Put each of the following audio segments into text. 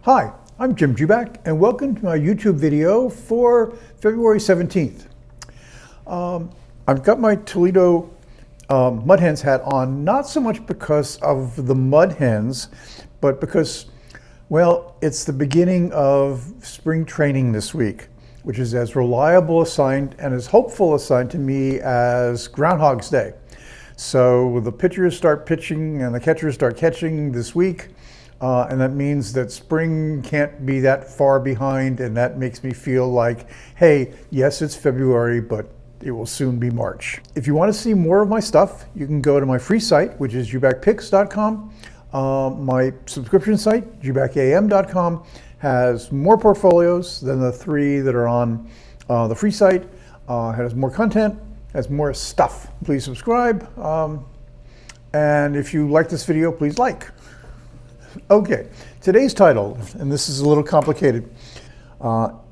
Hi, I'm Jim Jubak, and welcome to my YouTube video for February 17th. I've got my Toledo Mud Hens hat on, not so much because of the Mud Hens, but because, well, it's the beginning of spring training this week, which is as reliable a sign and as hopeful a sign to me as Groundhog's Day. So the pitchers start pitching and the catchers start catching this week. And that means that spring can't be that far behind, and that makes me feel like, hey, yes, it's February, but it will soon be March. If you want to see more of my stuff, you can go to my free site, which is jubakpicks.com. My subscription site, jubakam.com, has more portfolios than the three that are on the free site, has more content, has more stuff. Please subscribe, and if you like this video, please like. Okay, today's title, and this is a little complicated,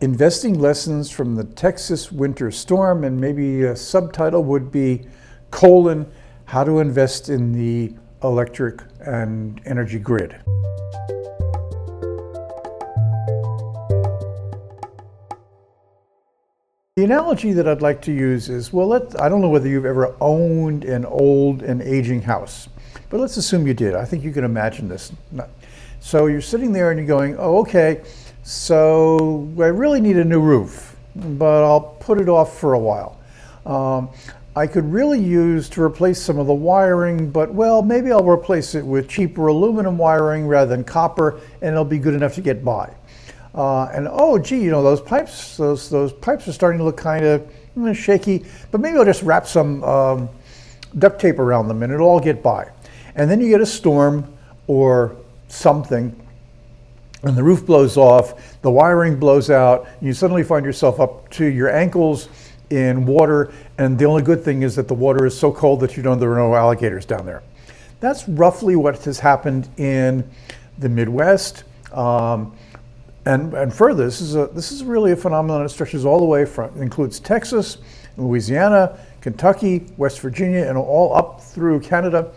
Investing Lessons from the Texas Winter Storm, and maybe a subtitle would be, How to Invest in the Electric and Energy Grid. The analogy that I'd like to use is, well, I don't know whether you've ever owned an old and aging house, but let's assume you did. I think you can imagine this. So you're sitting there and you're going, oh, okay, so I really need a new roof, but I'll put it off for a while. I could really use to replace some of the wiring, but well, maybe I'll replace it with cheaper aluminum wiring rather than copper, and it'll be good enough to get by. And oh, gee, you know, those pipes are starting to look kind of shaky, but maybe I'll just wrap some duct tape around them and it'll all get by. And then you get a storm or something, and the roof blows off, the wiring blows out, and you suddenly find yourself up to your ankles in water, and the only good thing is that the water is so cold that you know there are no alligators down there. That's roughly what has happened in the Midwest. And further, this is really a phenomenon that stretches all the way from, includes Texas, Louisiana, Kentucky, West Virginia, and all up through Canada.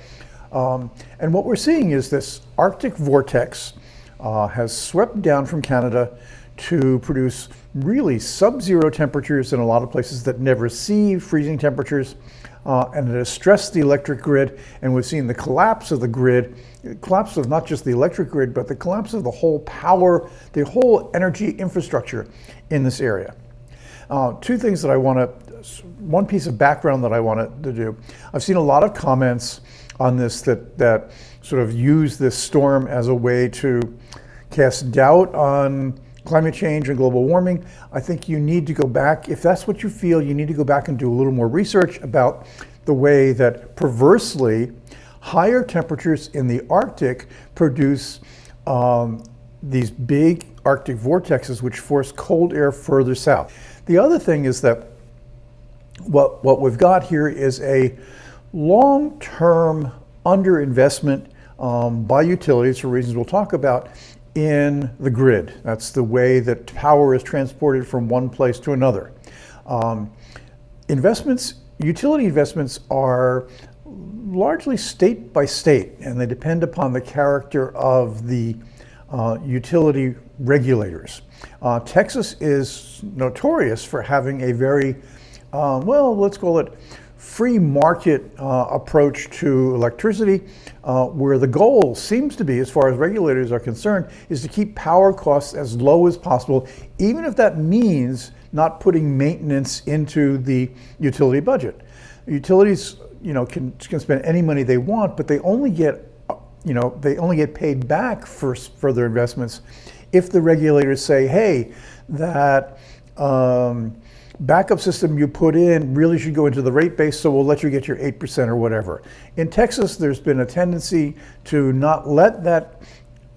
And what we're seeing is this Arctic vortex has swept down from Canada to produce really sub-zero temperatures in a lot of places that never see freezing temperatures, and it has stressed the electric grid, and we've seen the collapse of the grid, collapse of not just the electric grid, but the collapse of the whole power, the whole energy infrastructure in this area. Two things that one piece of background that I wanted to do. I've seen a lot of comments on this that sort of use this storm as a way to cast doubt on climate change and global warming. I think you need to go back, if that's what you feel, you need to go back and do a little more research about the way that perversely higher temperatures in the Arctic produce these big Arctic vortexes which force cold air further south. The other thing is that what we've got here is a long-term underinvestment by utilities, for reasons we'll talk about, in the grid. That's the way that power is transported from one place to another. Utility investments are largely state by state, and they depend upon the character of the utility regulators. Texas is notorious for having a very, well, let's call it free market approach to electricity, where the goal seems to be, as far as regulators are concerned, is to keep power costs as low as possible, even if that means not putting maintenance into the utility budget. Utilities, can spend any money they want, but they only get, paid back for further investments if the regulators say, hey, that backup system you put in really should go into the rate base, so we'll let you get your 8% or whatever. In Texas, there's been a tendency to not let that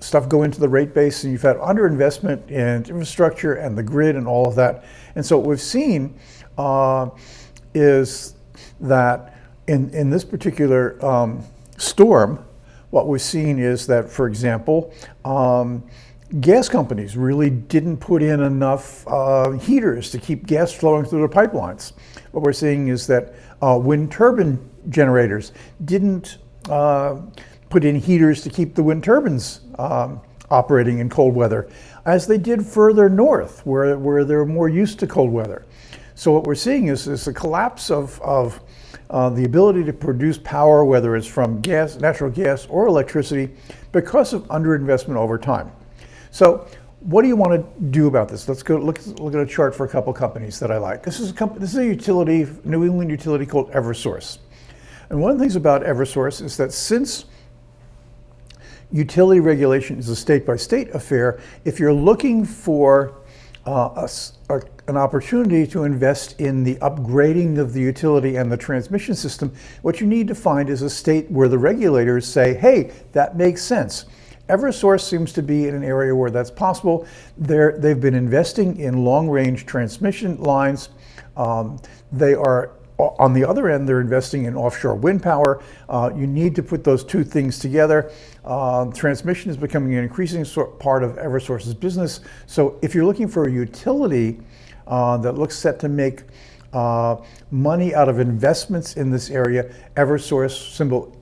stuff go into the rate base, and you've had underinvestment in infrastructure and the grid and all of that. And so what we've seen is that in this particular storm, what we've seen is that, for example, gas companies really didn't put in enough heaters to keep gas flowing through the pipelines. What we're seeing is that wind turbine generators didn't put in heaters to keep the wind turbines operating in cold weather as they did further north, where they're more used to cold weather. So what we're seeing is a collapse of the ability to produce power, whether it's from gas, natural gas, or electricity, because of underinvestment over time. So what do you want to do about this? Let's go look at a chart for a couple companies that I like. This is a utility, New England utility called Eversource. And one of the things about Eversource is that since utility regulation is a state-by-state affair, if you're looking for an opportunity to invest in the upgrading of the utility and the transmission system, what you need to find is a state where the regulators say, hey, that makes sense. Eversource seems to be in an area where that's possible. They've been investing in long-range transmission lines. They are, on the other end, they're investing in offshore wind power. You need to put those two things together. Transmission is becoming an increasing part of Eversource's business. So if you're looking for a utility that looks set to make money out of investments in this area, Eversource, symbol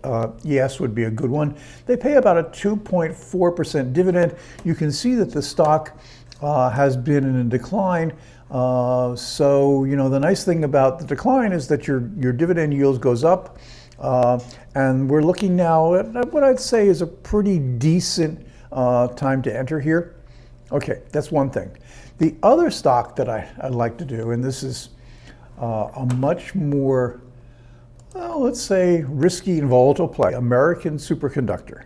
ES, would be a good one. They pay about a 2.4% dividend. You can see that the stock has been in a decline. So, you know, the nice thing about the decline is that your dividend yield goes up. And we're looking now at what I'd say is a pretty decent time to enter here. Okay, that's one thing. The other stock that I'd like to do, and this is a much more, well, let's say, risky and volatile play, American Superconductor.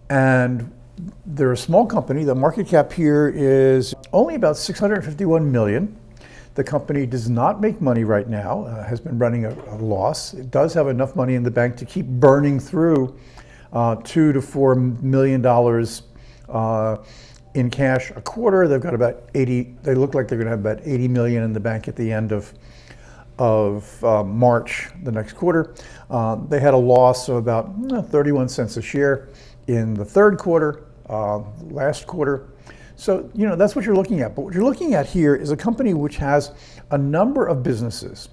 And they're a small company. The market cap here is only about $651 million. The company does not make money right now, has been running a loss. It does have enough money in the bank to keep burning through $2 to $4 million in cash a quarter. They've got about 80, they look like they're gonna have about 80 million in the bank at the end of March, the next quarter. They had a loss of about 31 cents a share in the third quarter, last quarter. So, you know, that's what you're looking at. But what you're looking at here is a company which has a number of businesses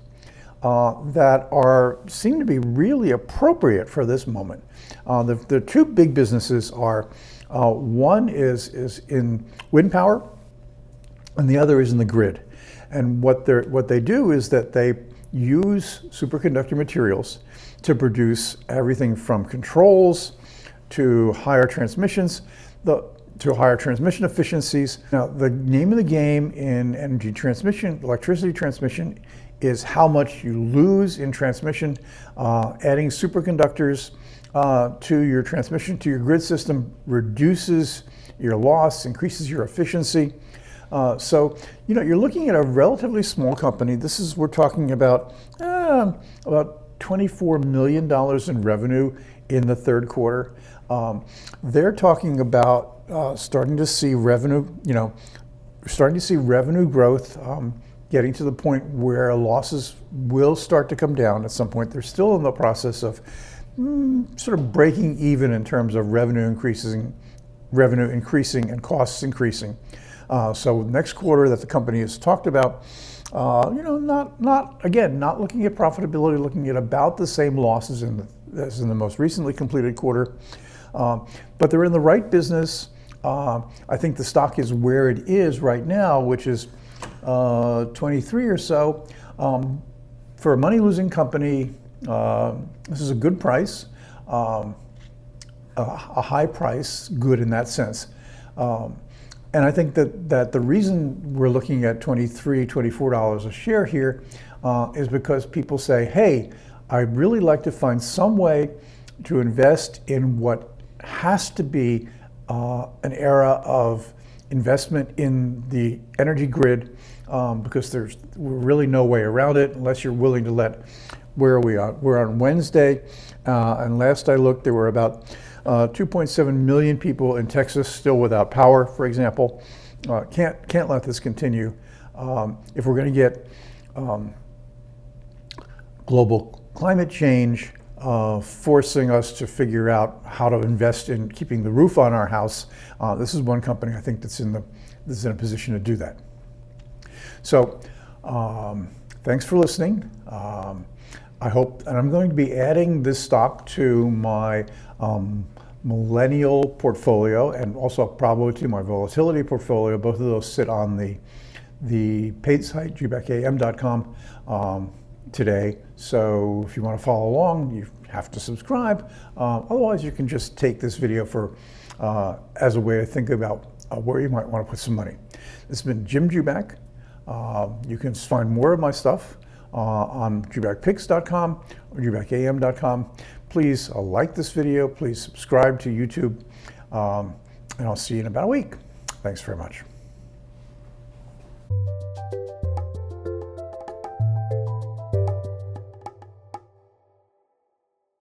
that seem to be really appropriate for this moment. The two big businesses are, one is in wind power, and the other is in the grid. And what they do is that they use superconductor materials to produce everything from controls to higher transmissions, to higher transmission efficiencies. Now, the name of the game in energy transmission, electricity transmission, is how much you lose in transmission. Adding superconductors to your transmission, to your grid system, reduces your loss, increases your efficiency. So, you know, you're looking at a relatively small company. We're talking about $24 million in revenue in the third quarter. They're talking about starting to see revenue, growth, getting to the point where losses will start to come down at some point. They're still in the process of sort of breaking even in terms of revenue increasing and costs increasing. So next quarter that the company has talked about, not looking at profitability, looking at about the same losses as in the most recently completed quarter. But they're in the right business. I think the stock is where it is right now, which is 23 or so. For a money-losing company, this is a good price, a high price, good in that sense. And I think that the reason we're looking at $23, $24 a share here is because people say, hey, I'd really like to find some way to invest in what has to be an era of investment in the energy grid, because there's really no way around it unless you're willing to let, where are we on? We're on Wednesday, and last I looked, there were about 2.7 million people in Texas still without power, for example. Can't let this continue. If we're going to get global climate change forcing us to figure out how to invest in keeping the roof on our house, this is one company I think that's in a position to do that. So thanks for listening. I hope, and I'm going to be adding this stock to my millennial portfolio and also probability, my volatility portfolio. Both of those sit on the paid site, jubakam.com, today. So if you want to follow along, you have to subscribe. Otherwise, you can just take this video as a way to think about where you might want to put some money. This has been Jim Jubak. You can find more of my stuff on jubakpicks.com or jubakam.com. Please like this video. Please subscribe to YouTube. And I'll see you in about a week. Thanks very much.